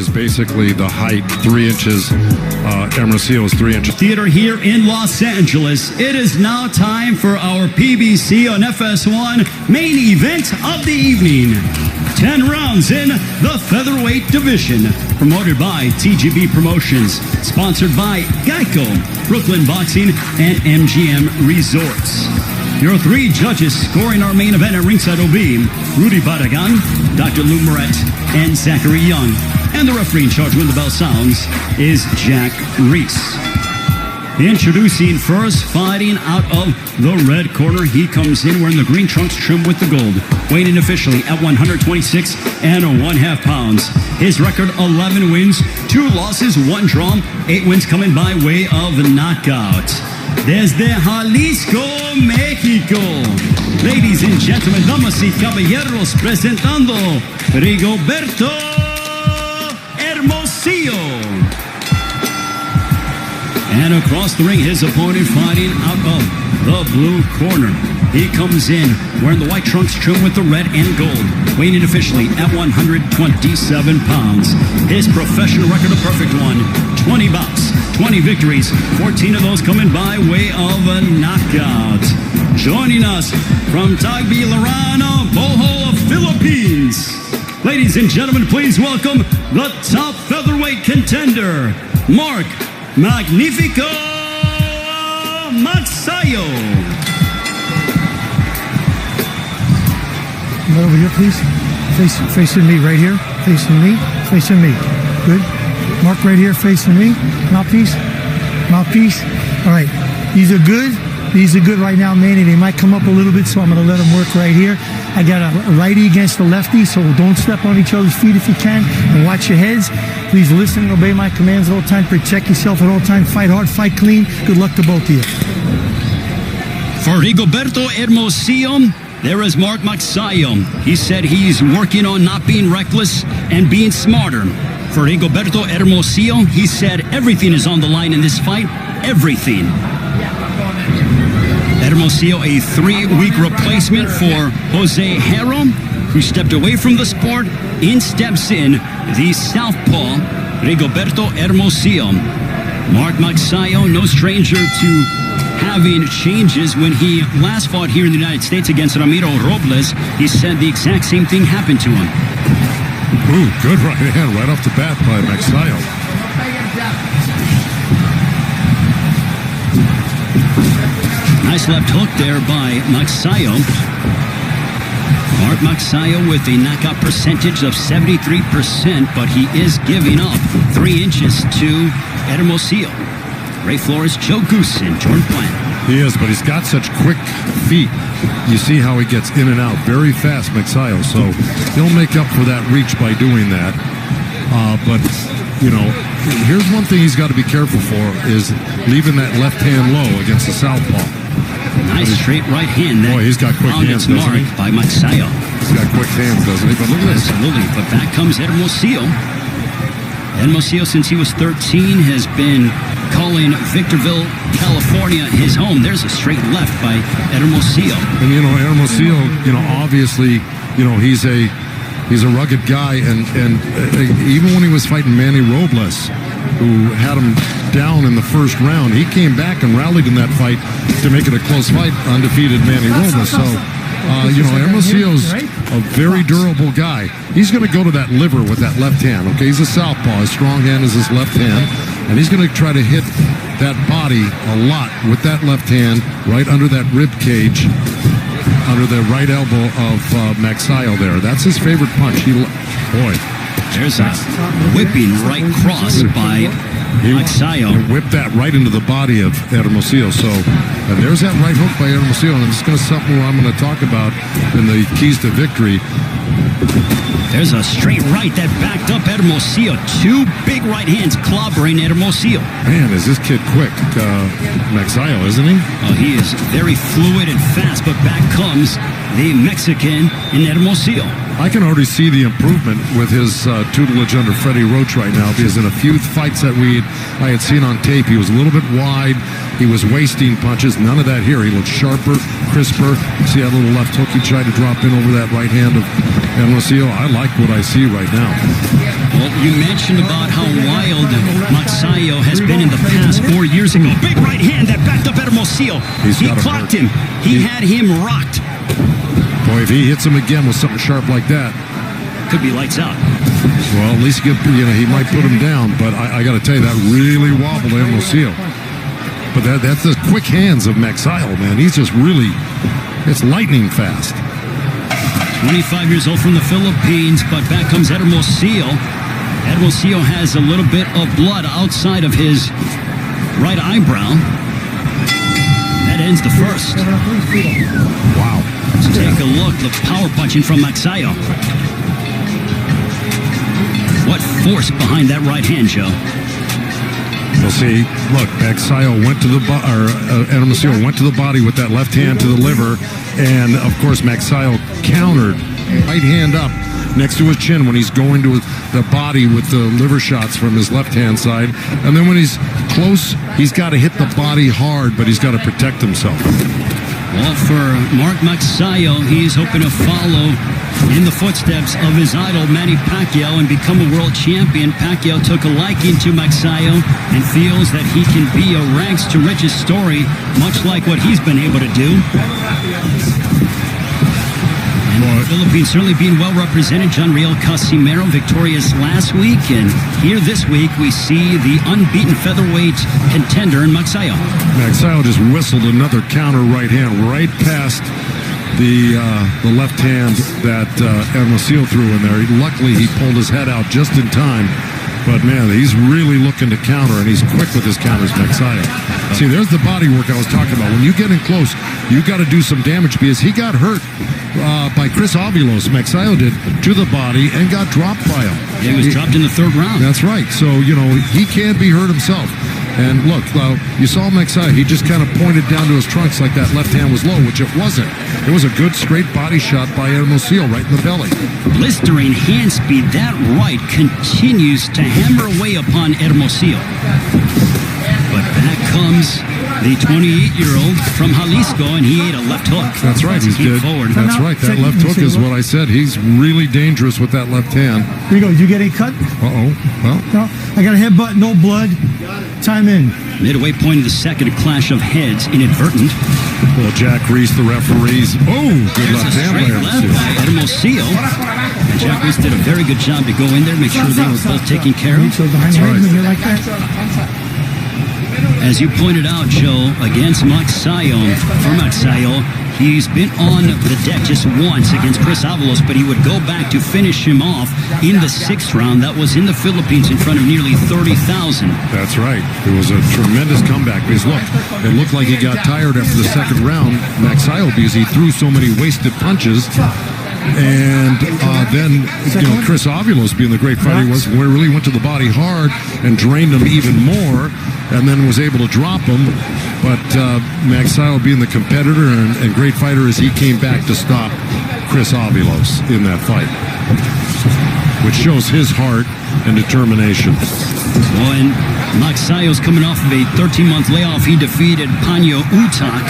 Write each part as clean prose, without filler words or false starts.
is basically the height, 3 inches. Hermosillio is 3 inches. Theater here in Los Angeles. It is now time for our PBC on FS1 main event of the evening. 10 rounds in the featherweight division. Promoted by TGB Promotions. Sponsored by Geico, Brooklyn Boxing, and MGM Resorts. Your 3 judges scoring our main event at ringside will be Rudy Barragan, Dr. Lou Moret, and Zachary Young. And the referee in charge when the bell sounds is Jack Reese. Introducing first, fighting out of the red corner. He comes in wearing the green trunks trimmed with the gold. Weighing in officially at 126 and 1/2 pounds. His record 11 wins, 2 losses, 1 draw, 8 wins coming by way of knockout. Desde Jalisco, México. Ladies and gentlemen, damas y caballeros, presentando Rigoberto Hermosillio. And across the ring, his opponent fighting out of the blue corner. He comes in wearing the white trunks trimmed with the red and gold. Weighing in officially at 127 pounds. His professional record, a perfect one. 20 bouts, 20 victories, 14 of those coming by way of a knockout. Joining us from Tagbilaran, Bohol, Philippines. Ladies and gentlemen, please welcome the top featherweight contender, Mark Magnifico Magsayo. Come over here, please. Facing me right here. Facing me. Facing me. Good. Mark right here facing me. Mouthpiece. Mouthpiece. All right. These are good. These are good right now, Manny. They might come up a little bit, so I'm going to let them work right here. I got a righty against a lefty, so don't step on each other's feet if you can. And watch your heads. Please listen and obey my commands at all time. Protect yourself at all time. Fight hard, fight clean. Good luck to both of you. For Rigoberto Hermosillio, there is Mark Magsayo. He said he's working on not being reckless and being smarter. For Rigoberto Hermosillio, he said everything is on the line in this fight. Everything. Hermosillio, a 3-week replacement for Jose Hero, who stepped away from the sport. In steps in the southpaw, Rigoberto Hermosillio. Mark Magsayo, no stranger to having changes. When he last fought here in the United States against Ramiro Robles, he said the exact same thing happened to him. Ooh, good right hand right off the bat by Magsayo. Nice left hook there by Magsayo. Mark Magsayo with a knockout percentage of 73%, but he is giving up 3 inches to Hermosillio. Ray Flores, Joe Goose, and Jordan Plant. He is, but he's got such quick feet. You see how he gets in and out very fast, Magsayo. So he'll make up for that reach by doing that. But, you know, here's one thing he's got to be careful for is leaving that left hand low against the southpaw. Nice straight right hand. Boy, he's got quick hands, doesn't he? By Magsayo. He's got quick hands, doesn't he? But look at this. Absolutely. But back comes Hermosillio. Hermosillio, since he was 13, has been calling Victorville, California, his home. There's a straight left by Hermosillio. And, you know, Hermosillio, you know, obviously, you know, he's a rugged guy. And even when he was fighting Manny Robles, who had him down in the first round, he came back and rallied in that fight to make it a close fight, undefeated Manny Robles. So, you know, Hermosillio's a very durable guy. He's going to go to that liver with that left hand, okay? He's a southpaw. His strong hand is his left hand. And he's going to try to hit that body a lot with that left hand right under that rib cage, under the right elbow of Magsayo there. That's his favorite punch. Boy. There's a whipping right cross by Magsayo. Whipped that right into the body of Hermosillio. So, and there's that right hook by Hermosillio, and it's going to something I'm going to talk about in the keys to victory. There's a straight right that backed up Hermosillio. 2 big right hands clobbering Hermosillio. Man, is this kid quick. Magsayo, isn't he? Oh, he is very fluid and fast, but back comes the Mexican in Hermosillio. I can already see the improvement with his tutelage under Freddie Roach right now, because in a few fights that I had seen on tape, he was a little bit wide. He was wasting punches. None of that here. He looked sharper, crisper. See that little left hook he tried to drop in over that right hand of Hermosillio, I like what I see right now. Well, you mentioned about how wild Magsayo has been in the past 4 years ago. Big right hand that backed up Hermosillio. He clocked him. He had him rocked. Boy, if he hits him again with something sharp like that, could be lights out. Well, at least he might put him down, but I got to tell you, that really wobbled Hermosillio. But that's the quick hands of Magsayo, man. He's just really, it's lightning fast. 25 years old from the Philippines, but back comes Hermosillio. Hermosillio has a little bit of blood outside of his right eyebrow. That ends the first. Wow. Let's take a look. The power punching from Magsayo. What force behind that right hand, Joe? Well, see, look, Magsayo went to the Hermosillio went to the body with that left hand to the liver, and of course Magsayo countered, right hand up next to his chin when he's going to the body with the liver shots from his left hand side, and then when he's close, he's got to hit the body hard, but he's got to protect himself. Well, for Mark Magsayo, he's hoping to follow in the footsteps of his idol, Manny Pacquiao, and become a world champion. Pacquiao took a liking to Magsayo and feels that he can be a rags to riches story, much like what he's been able to do. And the Philippines certainly being well represented. John Riel Casimero victorious last week, and here this week we see the unbeaten featherweight contender in Magsayo. Magsayo just whistled another counter right hand right past the left hand that Hermosillio threw in there. Luckily, he pulled his head out just in time. But, man, he's really looking to counter, and he's quick with his counters, Magsayo. See, there's the body work I was talking about. When you get in close, you got to do some damage because he got hurt by Chris Avalos, Magsayo did, to the body and got dropped by him. He was dropped in the third round. That's right. So, he can be hurt himself. And look, you saw Magsayo, he just kind of pointed down to his trunks like that left hand was low, which it wasn't. It was a good straight body shot by Hermosillio right in the belly. Blistering hand speed, that right continues to hammer away upon Hermosillio. But back comes the 28-year-old from Jalisco, and he ate a left hook. That's right, he did. Forward. That's right, that left hook is what I said. He's really dangerous with that left hand. Here you go. Did you get a cut? Uh-oh. Well, no, I got a headbutt, no blood. Time in. Midway point of the second, a clash of heads, inadvertent. Well, Jack Reese, the referees. Oh, good left hand by Hermosillio. And Jack Reese did a very good job to go in there, make sure they were both taken care of. That's right. Like that. As you pointed out, Joe, against Magsayo, for Magsayo, he's been on the deck just once against Chris Avalos, but he would go back to finish him off in the sixth round. That was in the Philippines in front of nearly 30,000. That's right. It was a tremendous comeback because, look, it looked like he got tired after the second round, Magsayo, because he threw so many wasted punches. And then, Chris Avalos, being the great fighter he was, really went to the body hard and drained him even more, and then was able to drop him. But Magsayo, being the competitor and great fighter as he came back to stop Chris Avalos in that fight, which shows his heart and determination. Well, and Magsayo's coming off of a 13-month layoff. He defeated Panyo Utak,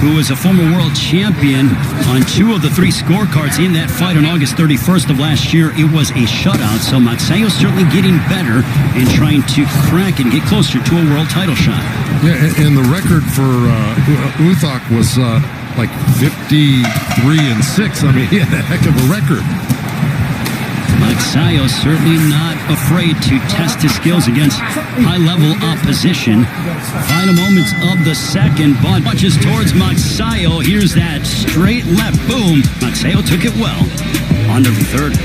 who was a former world champion, on 2 of the 3 scorecards in that fight on August 31st of last year. It was a shutout, so Magsayo's certainly getting better and trying to crack and get closer to a world title shot. Yeah, and the record for Utak was like 53-6. I mean, he had a heck of a record. Magsayo certainly not afraid to test his skills against high-level opposition. Final moments of the second, but punches towards Magsayo. Here's that straight left, boom. Magsayo took it well. On to the third.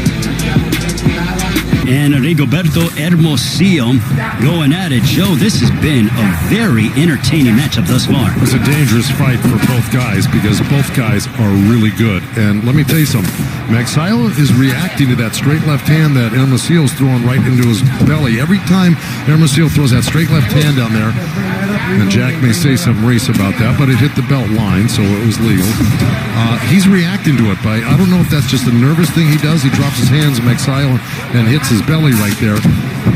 And Rigoberto Hermosillio going at it. Joe, this has been a very entertaining matchup thus far. It's a dangerous fight for both guys because both guys are really good. And let me tell you something. Magsayo is reacting to that straight left hand that Hermosillio's throwing right into his belly. Every time Hermosillio throws that straight left hand down there, and Jack may say some race about that, but it hit the belt line, so it was legal. He's reacting to it by, I don't know if that's just a nervous thing he does. He drops his hands, Magsayo, and hits his belly right there.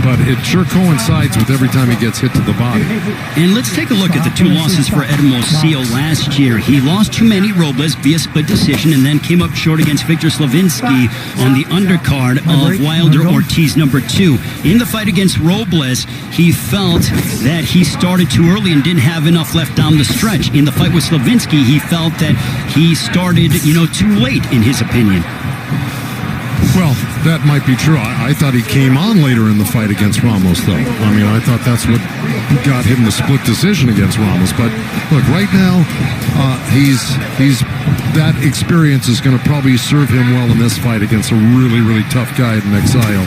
but it sure coincides with every time he gets hit to the body. And let's take a look at the two losses for Hermosillio last year. He lost to Manny Robles via split decision and then came up short against Victor Slavinsky on the undercard of Wilder Ortiz #2. In the fight against Robles, he felt that he started too early and didn't have enough left down the stretch. In the fight with Slavinsky, he felt that he started, too late, in his opinion. Well, that might be true. I thought he came on later in the fight against Ramos, though. I mean, I thought that's what got him the split decision against Ramos. But look, right now, he's that experience is going to probably serve him well in this fight against a really, really tough guy in Magsayo.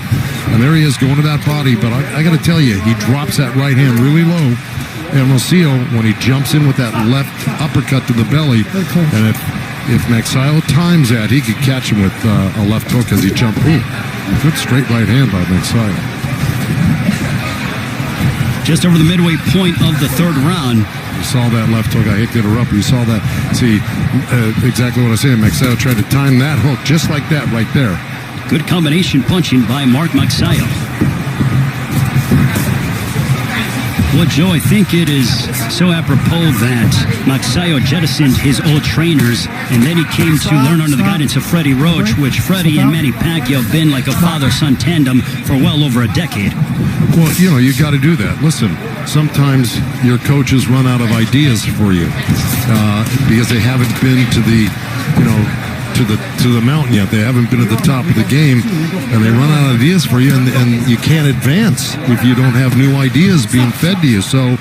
And there he is going to that body. But I got to tell you, he drops that right hand really low. And Hermosillio, when he jumps in with that left uppercut to the belly, and if Magsayo times that, he could catch him with a left hook as he jumped. Ooh, good straight right hand by Magsayo. Just over the midway point of the third round. You saw that left hook. I hit it up. You saw that. See, exactly what I said. Magsayo tried to time that hook just like that right there. Good combination punching by Mark Magsayo. Well, Joe, I think it is so apropos that Magsayo jettisoned his old trainers, and then he came to learn under the guidance of Freddie Roach, which Freddie and Manny Pacquiao have been like a father-son tandem for well over a decade. Well, you got to do that. Listen, sometimes your coaches run out of ideas for you because they haven't been to the, to the mountain yet. They haven't been at the top of the game, and they run out of ideas for you, and you can't advance if you don't have new ideas being fed to you. So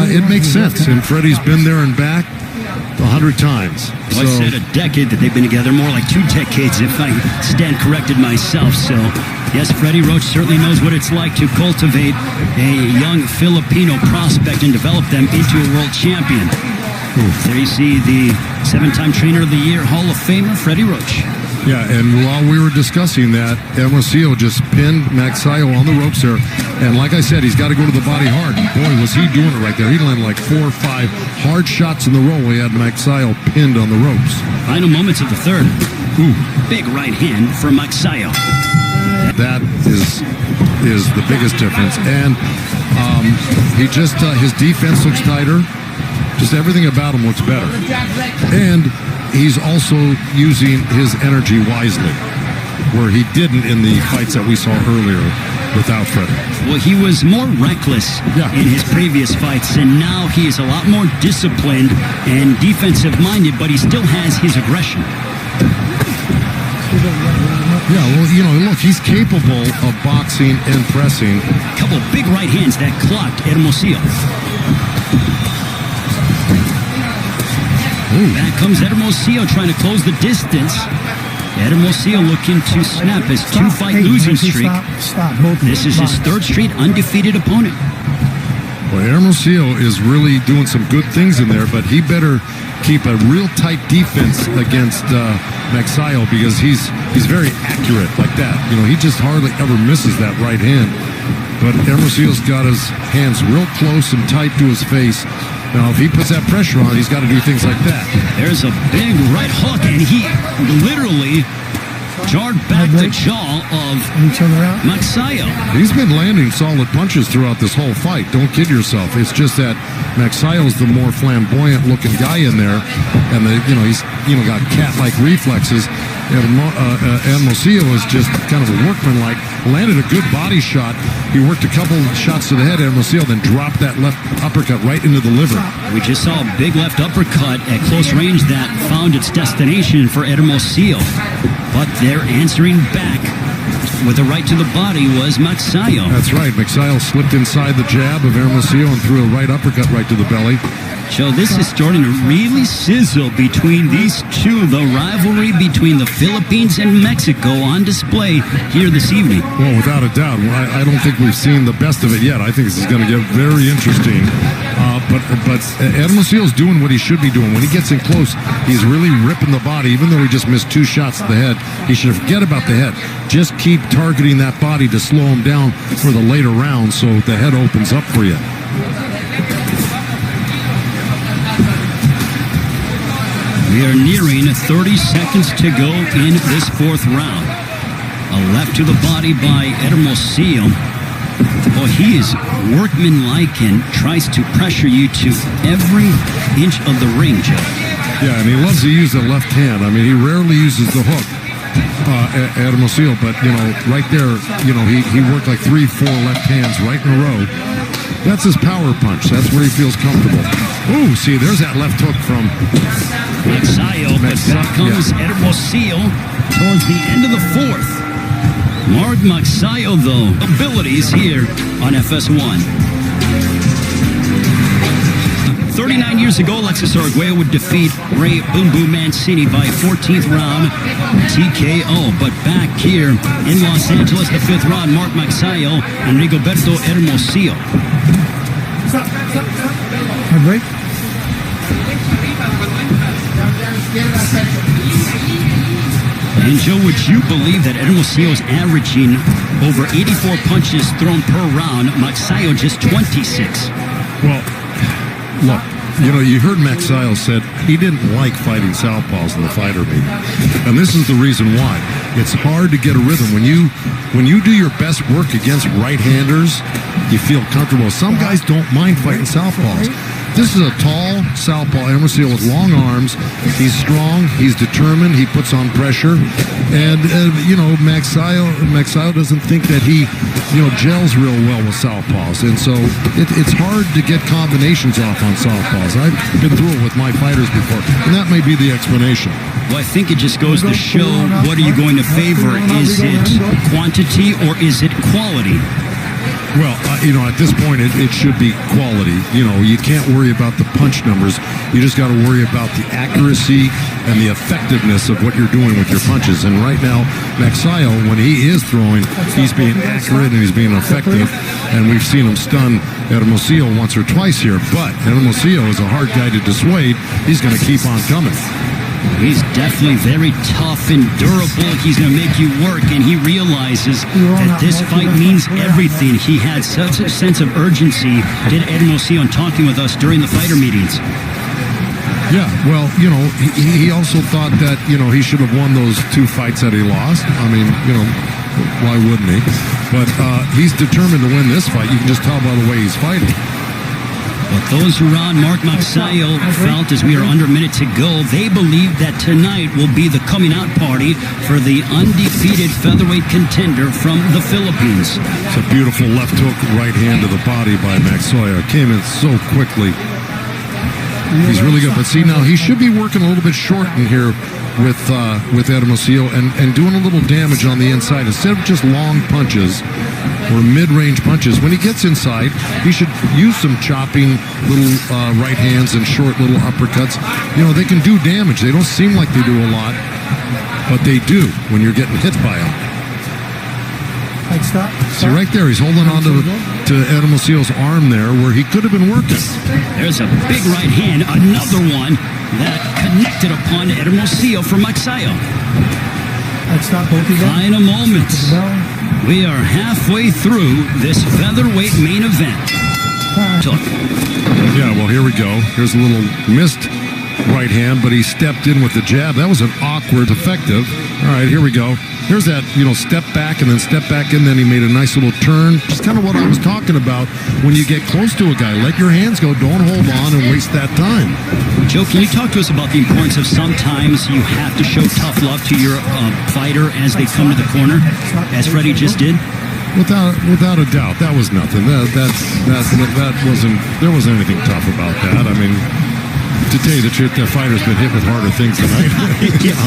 it makes sense, and Freddie's been there and back 100 times. Well, I said a decade that they've been together, more like 2 decades if I stand corrected myself. So yes, Freddie Roach certainly knows what it's like to cultivate a young Filipino prospect and develop them into a world champion. There you see the 7-time Trainer of the Year Hall of Famer, Freddie Roach. Yeah, and while we were discussing that, Hermosillio just pinned Magsayo on the ropes there. And like I said, he's got to go to the body hard. And boy, was he doing it right there. He landed like 4 or 5 hard shots in the row. He had Magsayo pinned on the ropes. Final moments of the third. Ooh, big right hand for Magsayo. That is the biggest difference. And he just, his defense looks tighter. Just everything about him looks better. And he's also using his energy wisely, where he didn't in the fights that we saw earlier without Freddie. Well, he was more reckless in his previous fights, and now he is a lot more disciplined and defensive-minded, but he still has his aggression. Yeah, well, look, he's capable of boxing and pressing. A couple big right hands that clocked Hermosillio. Back comes Hermosillio trying to close the distance. Hermosillio looking to snap his 2-fight losing streak. This is his 3rd straight undefeated opponent. Well, Hermosillio is really doing some good things in there, but he better keep a real tight defense against Magsayo because he's very accurate like that. He just hardly ever misses that right hand. But Hermosillio's got his hands real close and tight to his face. Now, if he puts that pressure on, he's got to do things like that. There's a big right hook, and he literally jarred back the jaw of Magsayo. He's been landing solid punches throughout this whole fight. Don't kid yourself. It's just that Magsayo's the more flamboyant-looking guy in there, and he's got cat-like reflexes. Hermosillio is just kind of a workman-like. Landed a good body shot. He worked a couple shots to the head, Hermosillio, then dropped that left uppercut right into the liver. We just saw a big left uppercut at close range that found its destination for Hermosillio. But they're answering back with a right to the body was Magsayo. That's right. Magsayo slipped inside the jab of Hermosillio and threw a right uppercut right to the belly. Joe, this is starting to really sizzle between these two. The rivalry between the Philippines and Mexico on display here this evening. Well, without a doubt. I don't think we've seen the best of it yet. I think this is going to get very interesting. But Hermosillio's doing what he should be doing. When he gets in close, he's really ripping the body. Even though he just missed 2 shots to the head, he should forget about the head. Just keep targeting that body to slow him down for the later rounds so the head opens up for you. We are nearing 30 seconds to go in this 4th round. A left to the body by Hermosillio. Well, he is workmanlike and tries to pressure you to every inch of the ring, Joe. Yeah, and he loves to use the left hand. I mean, he rarely uses the hook, Hermosillio, but, right there, he worked like 3-4 left hands right in a row. That's his power punch. That's where he feels comfortable. Ooh, see, there's that left hook from Magsayo, but back comes Hermosillio towards the end of the fourth. Mark Magsayo, though, abilities here on FS1. 39 years ago, Alexis Arguello would defeat Ray Boom Boom Mancini by 14th round TKO. But back here in Los Angeles, the fifth round, Mark Magsayo and Rigoberto Hermosillio. Break. And Joe, would you believe that Hermosillio is averaging over 84 punches thrown per round? Magsayo just 26. Well, look, you heard Magsayo said he didn't like fighting southpaws in the fighter meeting. And this is the reason why. It's hard to get a rhythm. When you do your best work against right-handers, you feel comfortable. Some guys don't mind fighting southpaws. This is a tall southpaw, Hermosillio, with long arms. He's strong. He's determined. He puts on pressure. And, Magsayo doesn't think that he, gels real well with southpaws. And so it's hard to get combinations off on southpaws. I've been through it with my fighters before, and that may be the explanation. Well, I think it just goes to show, what are you going to favor? Is it quantity or is it quality? Well, at this point, it should be quality. You can't worry about the punch numbers. You just got to worry about the accuracy and the effectiveness of what you're doing with your punches. And right now, Magsayo, when he is throwing, he's being accurate and he's being effective. And we've seen him stun Hermosillio once or twice here. But Hermosillio is a hard guy to dissuade. He's going to keep on coming. He's definitely very tough and durable. He's going to make you work, and he realizes that this fight means everything. He had such a sense of urgency, did Hermosillio, in talking with us during the fighter meetings. Yeah, well, he also thought that, he should have won those 2 fights that he lost. I mean, why wouldn't he? But he's determined to win this fight. You can just tell by the way he's fighting. But those around Mark Magsayo felt, as we are under a minute to go, they believe that tonight will be the coming out party for the undefeated featherweight contender from the Philippines. It's a beautiful left hook, right hand to the body by Magsayo. Came in so quickly. He's really good. But see, now he should be working a little bit short in here with Hermosillio and doing a little damage on the inside instead of just long punches or mid-range punches. When he gets inside, he should use some chopping little right hands and short little uppercuts. They can do damage. They don't seem like they do a lot, but they do when you're getting hit by them. So right there, he's holding on to Hermosillio's arm there where he could have been working. There's a big right hand, another one that connected upon Hermosillio for Magsayo. Final moments. We are halfway through this featherweight main event. Yeah, well, here we go. Here's a little missed right hand, but he stepped in with the jab. That was an awkward, effective. All right, here we go. Here's that, step back and then step back in. Then he made a nice little turn. Just kind of what I was talking about when you get close to a guy. Let your hands go. Don't hold on and waste that time. Joe, can you talk to us about the importance of sometimes you have to show tough love to your fighter as they come to the corner, as Freddie just did? Without a doubt, that was nothing. That wasn't. There wasn't anything tough about that. I mean, to tell you the truth, the fighter's been hit with harder things tonight. Yeah.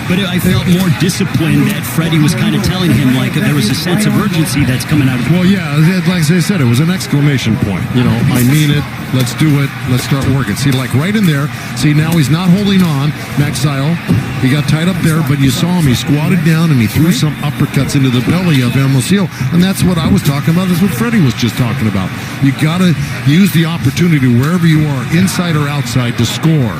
But I felt more disciplined that Freddie was kind of telling him like there was a sense of urgency that's coming out of it. Well, yeah, like I said, it was an exclamation point. I mean it. Let's do it. Let's start working. See, like right in there. See, now he's not holding on. Magsayo, he got tied up there, but you saw him. He squatted down and he threw some uppercuts into the belly of Hermosillio. And that's what I was talking about. That's what Freddie was just talking about. You got to use the opportunity wherever you are, inside or outside, to score.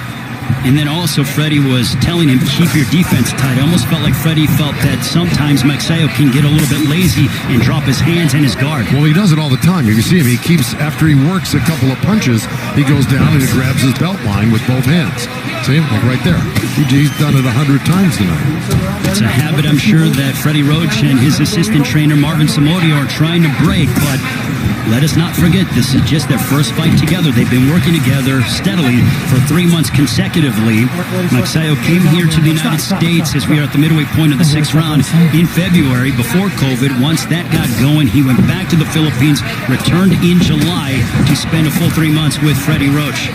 And then also Freddie was telling him, keep your defense tight. I almost felt like Freddie felt that sometimes Magsayo can get a little bit lazy and drop his hands and his guard. Well, he does it all the time. You can see him. He keeps, after he works a couple of punches, he goes down and he grabs his belt line with both hands. See, like right there. He's done it 100 times tonight. It's a habit I'm sure that Freddie Roach and his assistant trainer Marvin Samodio are trying to break, but let us not forget, this is just their first fight together. They've been working together steadily for 3 months consecutively. Magsayo came here to the United States as we are at the midway point of the 6th round in February before COVID. Once that got going, he went back to the Philippines, returned in July to spend a full 3 months with Freddie Roach.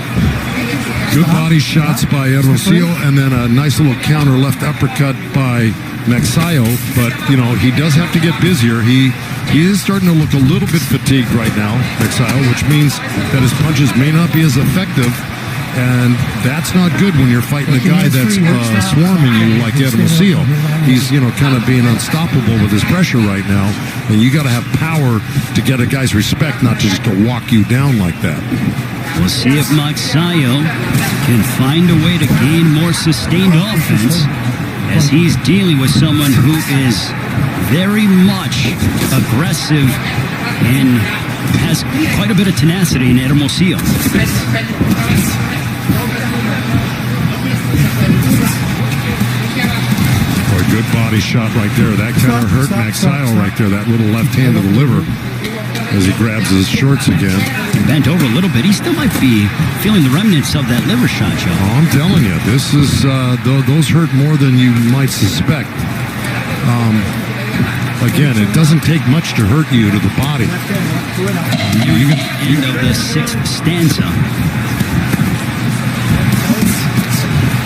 Good body shots by Hermosillio, and then a nice little counter left uppercut by Magsayo. But, you know, he does have to get busier. He is starting to look a little bit fatigued right now, Magsayo, which means that his punches may not be as effective. And that's not good when you're fighting a guy that's swarming you like Hermosillio. He's, you know, kind of being unstoppable with his pressure right now. And you got to have power to get a guy's respect, not just to walk you down like that. We'll see if Magsayo can find a way to gain more sustained offense as he's dealing with someone who is very much aggressive and has quite a bit of tenacity in Hermosillio. Boy, good body shot right there. That kind of hurt Magsayo right there, that little left hand to the liver as he grabs his shorts again. Bent over a little bit. He still might be feeling the remnants of that liver shot, Joe. Oh, I'm telling you, this is those hurt more than you might suspect. Again, it doesn't take much to hurt you to the body. End of the 6th stanza.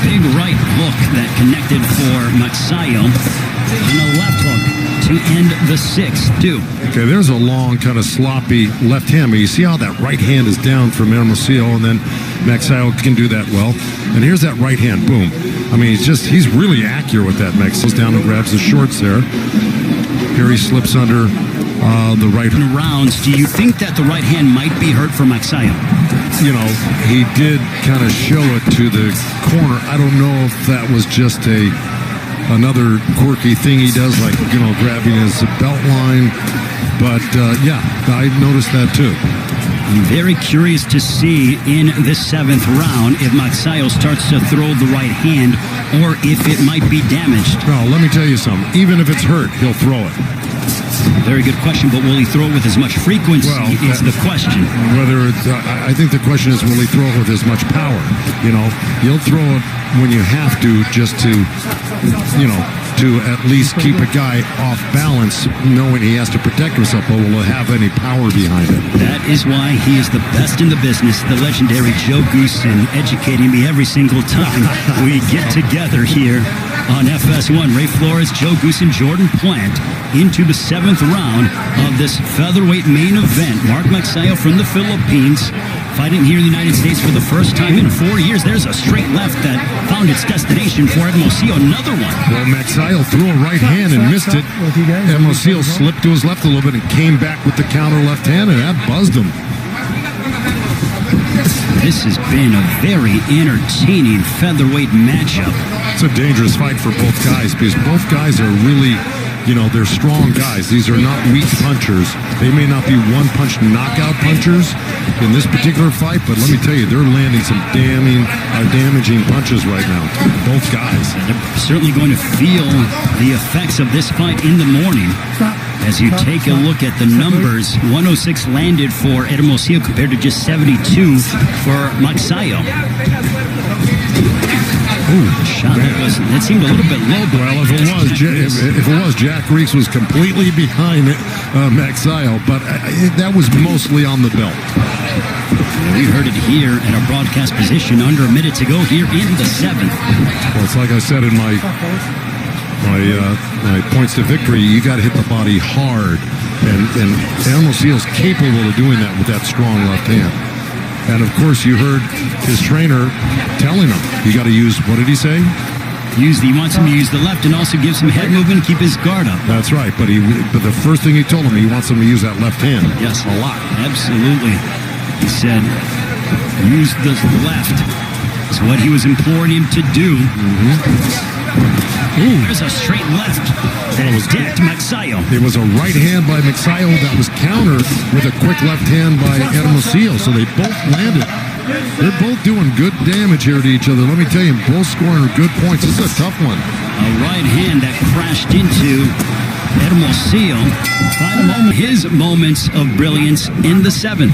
Big right hook that connected for Magsayo, and a left hook to end the 6th, too. Okay, there's a long, kind of sloppy left hand, but you see how that right hand is down from Hermosillio, and then Magsayo can do that well. And here's that right hand, boom. I mean, he's really accurate with that. Magsayo's down and grabs the shorts there. Here he slips under the right. Rounds, do you think that the right hand might be hurt for Magsayo? You know, he did kind of show it to the corner. I don't know if that was just another quirky thing he does, like, you know, grabbing his belt line. But, yeah, I noticed that too. I'm very curious to see in this 7th round if Magsayo starts to throw the right hand or if it might be damaged. Well, let me tell you something. Even if it's hurt, he'll throw it. Very good question, but will he throw it with as much frequency is the question. Whether it's, I think the question is, will he throw it with as much power? You know, he'll throw it when you have to, just to, you know, to at least keep a guy off balance, knowing he has to protect himself, but will it have any power behind it? That is why he is the best in the business, the legendary Joe Goosen, educating me every single time we get together here on FS1. Ray Flores, Joe Goosen, Jordan Plant into the 7th round of this featherweight main event. Mark Magsayo from the Philippines, fighting here in the United States for the first time in 4 years. There's a straight left that found its destination for Hermosillio. Another one. Well, Magsayo threw a right hand and missed it. Hermosillio slipped to his left a little bit and came back with the counter left hand, and that buzzed him. This has been a very entertaining featherweight matchup. It's a dangerous fight for both guys because both guys are really, you know, they're strong guys. These are not weak punchers. They may not be one-punch knockout punchers in this particular fight, but let me tell you, they're landing some damaging punches right now. Both guys. They're certainly going to feel the effects of this fight in the morning. As you take a look at the numbers, 106 landed for Hermosillio compared to just 72 for Magsayo. Ooh, shot that seemed a little bit low. Well, if it was, Jack Reeks was completely behind Magsayo, but that was mostly on the belt. We heard it here at our broadcast position under a minute to go here in the 7th. Well, it's like I said in my points to victory, you got to hit the body hard, and Hermosillio's capable of doing that with that strong left hand. And of course, you heard his trainer telling him, you got to use, what did he say? He wants him to use the left and also gives him head movement and keep his guard up. That's right, but the first thing he told him, he wants him to use that left hand. Yes, a lot. Absolutely. He said, use the left. Is what he was imploring him to do. Ooh, there's a straight left that decked Magsayo. It was a right hand by Magsayo that was countered with a quick left hand by Hermosillio. So they both landed They're both doing good damage here to each other. Let me tell you, both scoring good points. This is a tough one. A right hand that crashed into Hermosillio. His moments of brilliance in the 7th.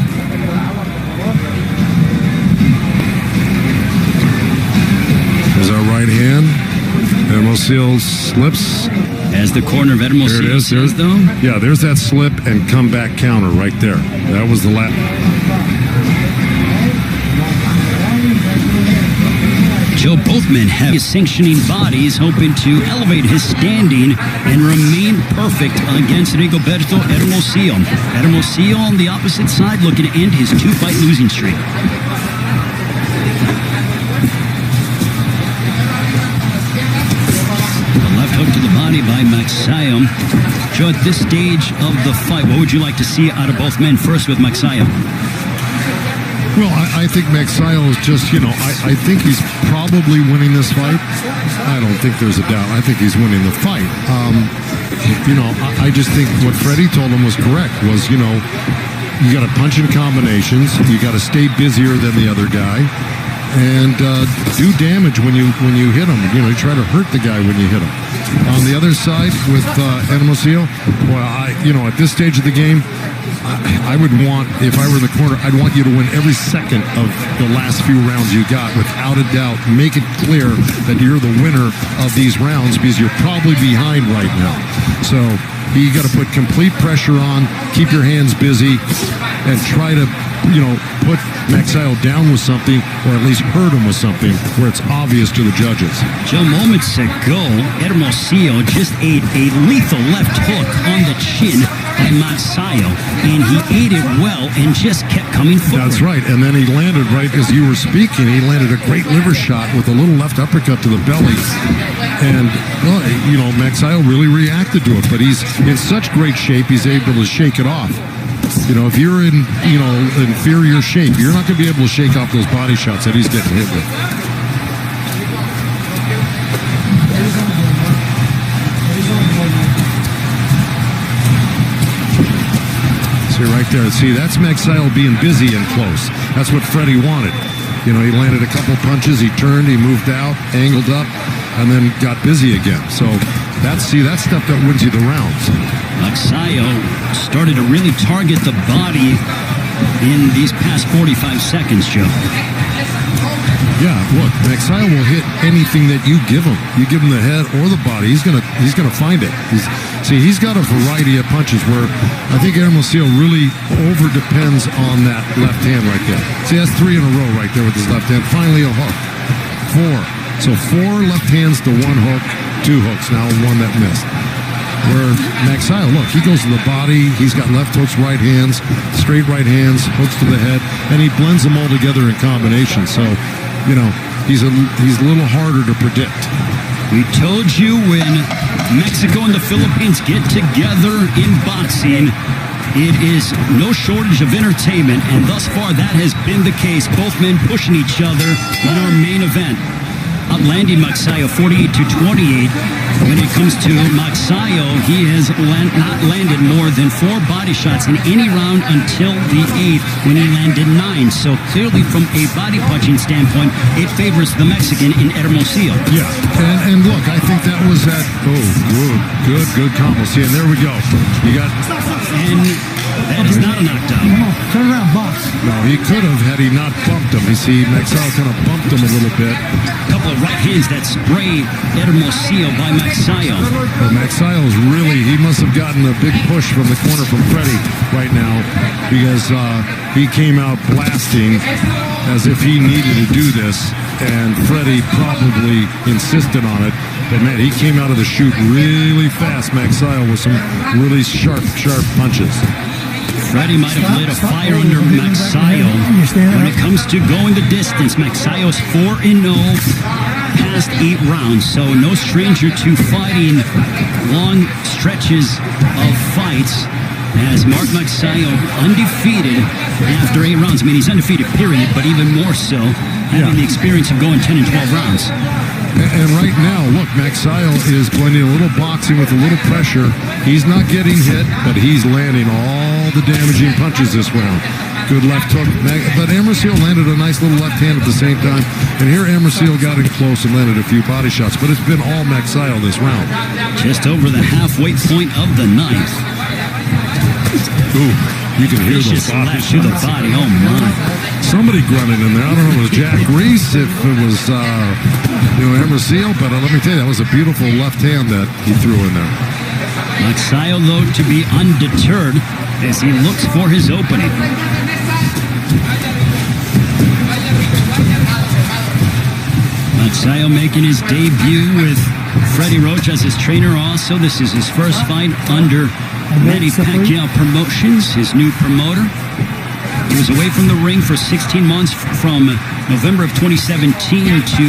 There's our right hand. Hermosillio slips. As the corner of Hermosillio says, though. Yeah, there's that slip and comeback counter right there. That was the last. Joe, both men have his sanctioning bodies, hoping to elevate his standing and remain perfect against Rigoberto Hermosillio. Hermosillio on the opposite side looking to end his 2-fight losing streak. The left hook to the body by Magsayo. Joe, at this stage of the fight, what would you like to see out of both men? First with Magsayo. Well, I think Magsayo is just, I think he's probably winning this fight. I don't think there's a doubt. I think he's winning the fight. I just think what Freddie told him was correct, was, you got to punch in combinations. You got to stay busier than the other guy. And do damage when you hit him. You try to hurt the guy when you hit him. On the other side with Hermosillio, well, at this stage of the game, I would want, if I were in the corner, I'd want you to win every second of the last few rounds you got, without a doubt. Make it clear that you're the winner of these rounds, because you're probably behind right now. So you got to put complete pressure on, keep your hands busy, and try to, put Magsayo down with something, or at least hurt him with something where it's obvious to the judges. Joe, moments ago, Hermosillio just ate a lethal left hook on the chin by Magsayo, and he ate it well and just kept coming forward. That's right, and then he landed, right as you were speaking, he landed a great liver shot with a little left uppercut to the belly, and, Magsayo really reacted to it, but he's in such great shape, he's able to shake it off. If you're in, inferior shape, you're not going to be able to shake off those body shots that he's getting hit with. See right there. See, that's Magsayo being busy and close. That's what Freddie wanted. He landed a couple punches, he turned, he moved out, angled up, and then got busy again. So that's stuff that wins you the rounds. Magsayo started to really target the body in these past 45 seconds, Joe. Yeah, look, Magsayo will hit anything that you give him. You give him the head or the body, he's gonna find it. He's got a variety of punches where I think Hermosillio really over depends on that left hand right there. See, that's 3 in a row right there with his left hand. Finally a hook. 4. So 4 left hands to 1 hook, 2 hooks. Now 1 that missed. Where Magsayo, look, he goes to the body, he's got left hooks, right hands, straight right hands, hooks to the head, and he blends them all together in combination. So, he's a little harder to predict. We told you when Mexico and the Philippines get together in boxing, it is no shortage of entertainment, and thus far that has been the case. Both men pushing each other in our main event. Outlanding Magsayo 48-28. When it comes to Magsayo, he has not landed more than 4 body shots in any round until the 8th, when he landed 9. So clearly, from a body punching standpoint, it favors the Mexican in Hermosillio. Yeah, and look, I think that was that. Oh, good combo. See, and there we go. You got. And that is not a knockdown. Turn around, box. No, he could have had he not bumped him. You see, Magsayo kind of bumped him a little bit. A couple of right hands that spray Hermosillio by Magsayo. Well, Magsayo's he must have gotten a big push from the corner from Freddie right now, because he came out blasting as if he needed to do this, and Freddie probably insisted on it. But man, he came out of the chute really fast, Magsayo, with some really sharp punches. Freddie might have lit a fire under Magsayo when it comes to going the distance. Magsayo's 4-0 past 8 rounds, so no stranger to fighting long stretches of fights, as Mark Magsayo undefeated after 8 rounds. I mean, he's undefeated, period, but even more so having the experience of going 10 and 12 rounds. And right now, look, Magsayo is blending a little boxing with a little pressure. He's not getting hit, but he's landing all the damaging punches this round. Good left hook. But Hermosillio landed a nice little left hand at the same time. And here Hermosillio got in close and landed a few body shots. But it's been all Magsayo this round. Just over the halfway point of the ninth. Ooh, you can hear those Vicious body left to the shots. body. Oh, my. Somebody grunted in there. I don't know if it was Jack Reese, if it was, Hermosillio. But let me tell you, that was a beautiful left hand that he threw in there. Magsayo, though, to be undeterred as he looks for his opening. Magsayo making his debut with Freddie Roach as his trainer also. This is his first fight under Manny Pacquiao Promotions, his new promoter. He was away from the ring for 16 months from November of 2017 to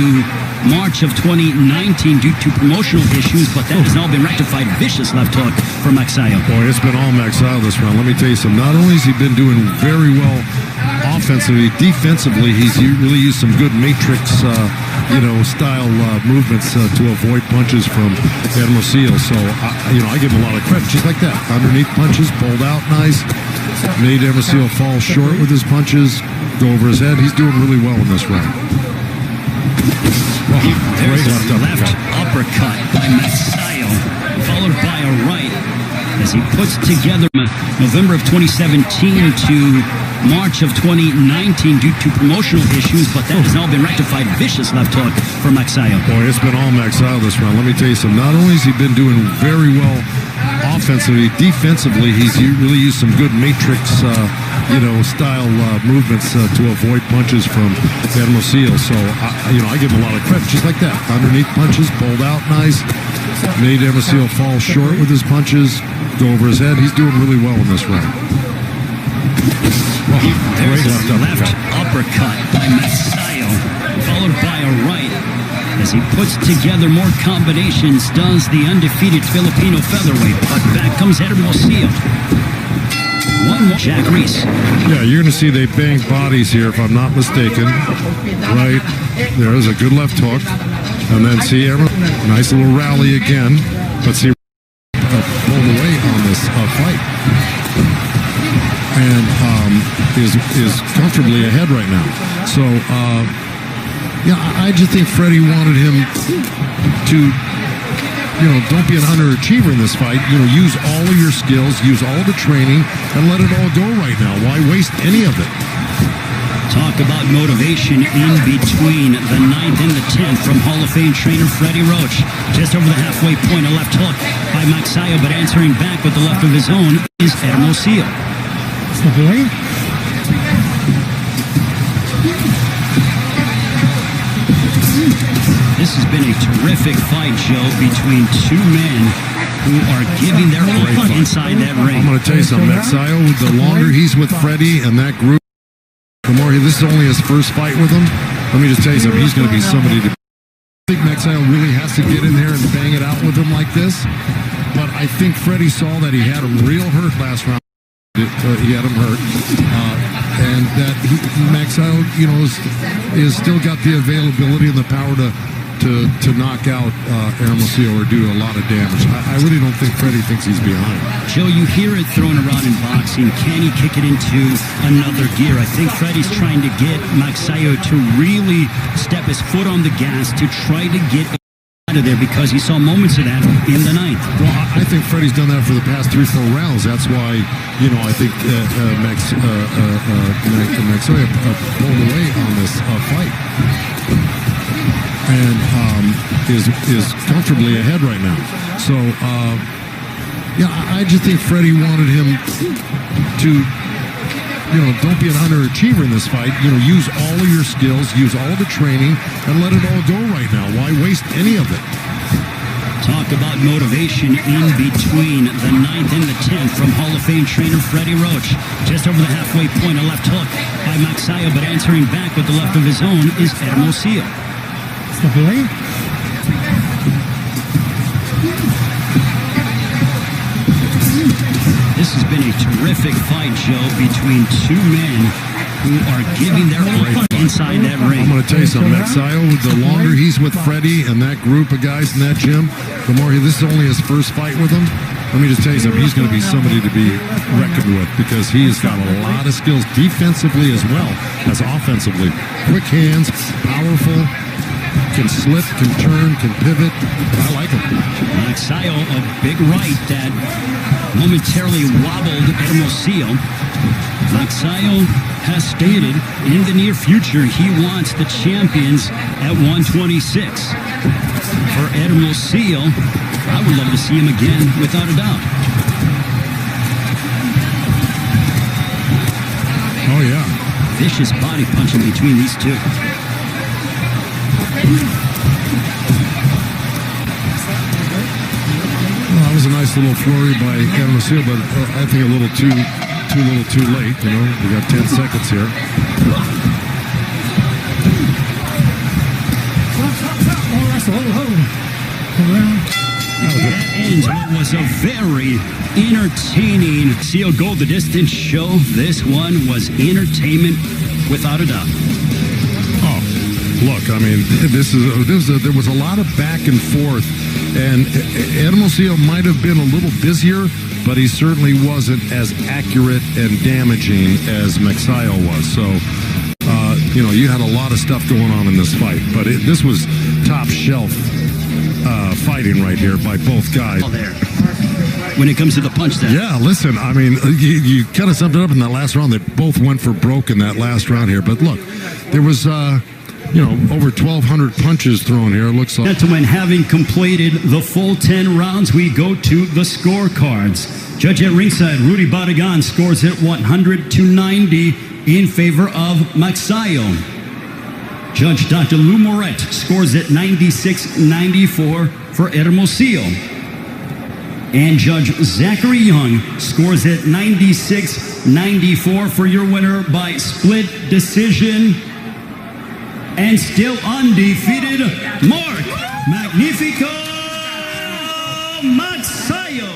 March of 2019 due to promotional issues, but that has now been rectified. Vicious left hook for Magsayo. Boy, it's been all Magsayo this round. Let me tell you something. Not only has he been doing very well offensively, defensively, he's really used some good matrix, style movements to avoid punches from Hermosillio. So, I give him a lot of credit. Just like that. Underneath punches, pulled out nice. Made Hermosillio fall short with his punches, go over his head. He's doing really well in this round. There's a left uppercut by Magsayo, followed by a right as he puts together November of 2017 to March of 2019 due to promotional issues, but that has now been rectified. Vicious left hook for Magsayo. Boy, it's been all Magsayo this round. Let me tell you something. Not only has he been doing very well offensively, defensively, he's really used some good matrix, style movements to avoid punches from Hermosillio. So, I give him a lot of credit. Just like that. Underneath punches, pulled out nice. Made Hermosillio fall short with his punches, go over his head. He's doing really well in this round. There's a left uppercut by Magsayo, followed by a right as he puts together more combinations, does the undefeated Filipino featherweight. But back comes Hermosillio. One more. Jack Reese. Yeah, you're going to see they bang bodies here, if I'm not mistaken. Right there's a good left hook. And then see, nice little rally again. But see, pulled away on this fight. And is comfortably ahead right now. So, I just think Freddie wanted him to, don't be an underachiever in this fight. Use all of your skills, use all the training, and let it all go right now. Why waste any of it? Talk about motivation in between the 9th and the 10th from Hall of Fame trainer Freddie Roach. Just over the halfway point, a left hook by Magsayo, but answering back with the left of his own is Hermosillio. This has been a terrific fight, Joe, between two men who are giving their all inside that ring. I'm going to tell you something, Magsayo, the longer he's with Freddie and that group, the more this is only his first fight with him. Let me just tell you something, he's going to be somebody to... I think Magsayo really has to get in there and bang it out with him like this. But I think Freddie saw that he had him real hurt last round. He had him hurt. And that Magsayo, is still got the availability and the power to knock out Hermosillio or do a lot of damage. I really don't think Freddie thinks he's behind. Joe, you hear it thrown around in boxing. Can he kick it into another gear? I think Freddie's trying to get Magsayo to really step his foot on the gas to try to get out of there because he saw moments of that in the 9th. Well, I think Freddie's done that for the past 3-4 rounds. That's why, I think Magsayo pulled away on this fight. And is comfortably ahead right now. So, I just think Freddie wanted him to, don't be an underachiever in this fight. Use all of your skills, use all the training, and let it all go right now. Why waste any of it? Talk about motivation in between the 9th and the 10th from Hall of Fame trainer Freddie Roach. Just over the halfway point, a left hook by Magsayo, but answering back with the left of his own is Hermosillio. This has been a terrific fight, Joe, between two men who are giving their all inside that ring. I'm going to tell you something, Magsayo, the longer he's with Freddie and that group of guys in that gym, the more this is only his first fight with him. let me just tell you something. He's going to be somebody to be reckoned with because he's got a lot of skills defensively as well as offensively. Quick hands, powerful, can slip, can turn, can pivot. I like him. Magsayo, a big right that momentarily wobbled Hermosillio. Magsayo has stated in the near future he wants the champions at 126. For Hermosillio, I would love to see him again, without a doubt. Oh, yeah. Vicious body punching between these two. Well, that was a nice little flurry by Hermosillio, but I think a little too late. You know, we got 10 seconds here. That ends what was a very entertaining Seal Go the Distance show. This one was entertainment without a doubt. Oh, look, I mean, there was a lot of back and forth, and Hermosillio might have been a little busier, but he certainly wasn't as accurate and damaging as Magsayo was. So, you had a lot of stuff going on in this fight, but this was top shelf fighting right here by both guys. When it comes to the punch down. Yeah, listen, I mean, you kind of summed it up in that last round. They both went for broke in that last round here. But look, there was, over 1,200 punches thrown here. It looks like. Gentlemen, having completed the full 10 rounds, we go to the scorecards. Judge at ringside, Rudy Badagan scores at 100-90 in favor of Magsayo. Judge Dr. Lou Moret scores at 96-94 for Hermosillio. And Judge Zachary Young scores at 96-94 for your winner by split decision. And still undefeated, Mark Magnifico Magsayo.